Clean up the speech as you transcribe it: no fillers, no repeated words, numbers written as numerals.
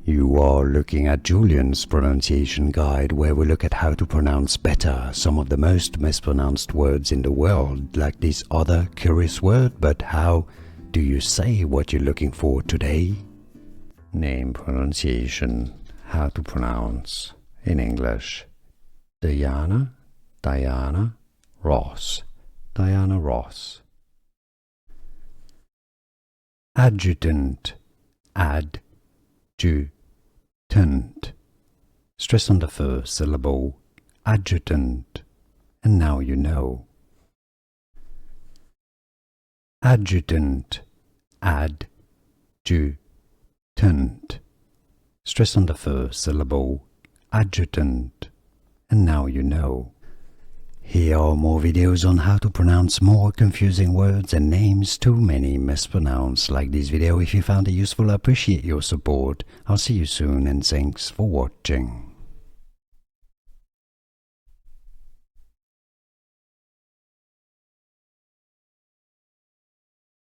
You are looking at Julian's pronunciation guide, where we look at how to pronounce better some of the most mispronounced words in the world, like this other curious word. But how do you say what you're looking for today? Name pronunciation. How to pronounce in English. Diana, Diana, Ross, Diana Ross. Adjutant, adjutant. Stress on the first syllable, adjutant, and now you know. Adjutant, adjutant. Stress on the first syllable, adjutant, and now you know. Here are more videos on how to pronounce more confusing words and names too many mispronounced. Like this video if you found it useful. I appreciate your support. I'll see you soon and thanks for watching.